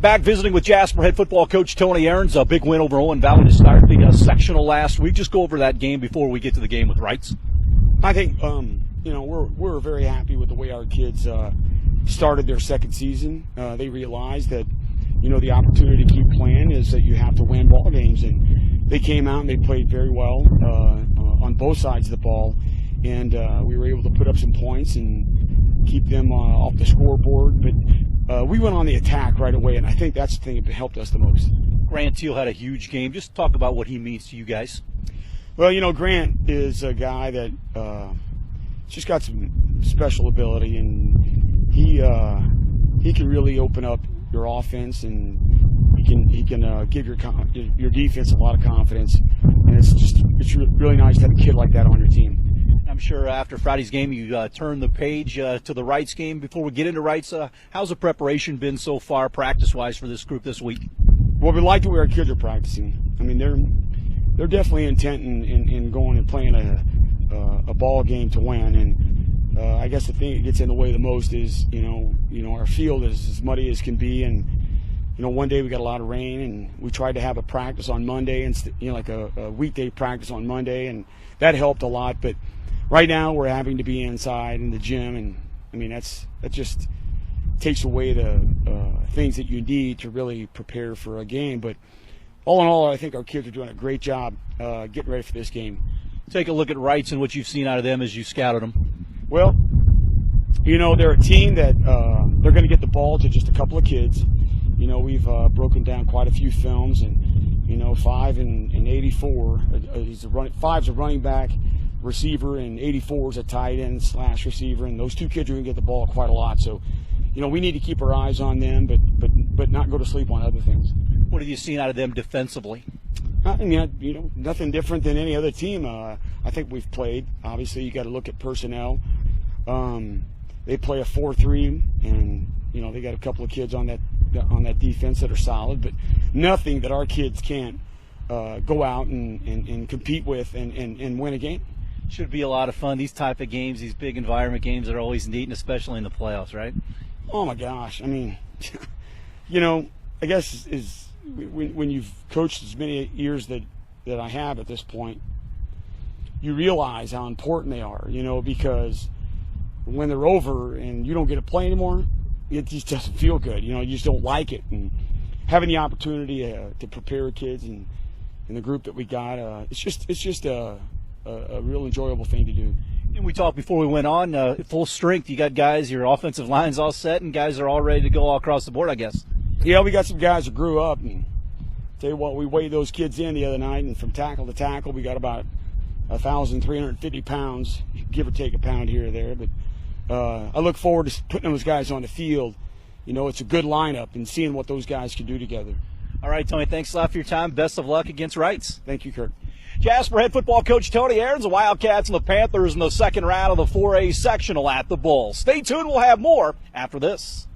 Back visiting with Jasper head football coach Tony Aarons. A big win over Owen Valley to start the sectional last week. Just go over that game before we get to the game with Reitz. I think we're very happy with the way our kids started their second season. They realized that the opportunity to keep playing is that you have to win ball games, and they came out and they played very well on both sides of the ball, and we were able to put up some points and keep them off the scoreboard. But we went on the attack right away, and I think that's the thing that helped us the most. Grant Teal had a huge game. Just talk about what he means to you guys. Well, Grant is a guy that just got some special ability, and he can really open up your offense, and he can give your defense a lot of confidence, and it's really nice to have a kid like that on your team. I'm sure after Friday's game you turned the page to the Reitz game. Before we get into Reitz, how's the preparation been so far practice-wise for this group this week? Well, we like the way our kids are practicing. I mean, they're definitely intent in going and playing a ball game to win, and I guess the thing that gets in the way the most is our field is as muddy as can be, and one day we got a lot of rain, and we tried to have a practice on Monday, and like a weekday practice on Monday, and that helped a lot. But right now we're having to be inside in the gym, and I mean that just takes away the things that you need to really prepare for a game. But all in all, I think our kids are doing a great job getting ready for this game. Take a look at Reitz and what you've seen out of them as you scouted them. Well, they're a team that they're going to get the ball to just a couple of kids. We've broken down quite a few films, and 5 and 84. Five's a running back, receiver, and 84 is a tight end / receiver, and those two kids are going to get the ball quite a lot. So, we need to keep our eyes on them, but not go to sleep on other things. What have you seen out of them defensively? I mean, nothing different than any other team I think we've played. Obviously, you got to look at personnel. They play a 4-3, and they got a couple of kids on that defense that are solid, but nothing that our kids can't go out and compete with and win a game. Should be a lot of fun. These type of games, these big environment games, are always neat, and especially in the playoffs, right? Oh my gosh! I mean, I guess when you've coached as many years that I have at this point, you realize how important they are. Because when they're over and you don't get to play anymore, it just doesn't feel good. You just don't like it. And having the opportunity to prepare kids and the group that we got, it's just a real enjoyable thing to do. And we talked before we went on, full strength. You got guys, your offensive line's all set, and guys are all ready to go all across the board, I guess. Yeah, we got some guys that grew up, and tell you what, we weighed those kids in the other night, and from tackle to tackle, we got about 1,350 pounds, give or take a pound here or there. But I look forward to putting those guys on the field. It's a good lineup, and seeing what those guys can do together. All right, Tony, thanks a lot for your time. Best of luck against Reitz. Thank you, Kurt. Jasper head football coach Tony Aarons, the Wildcats and the Panthers in the second round of the 4A sectional at the Bowl. Stay tuned, we'll have more after this.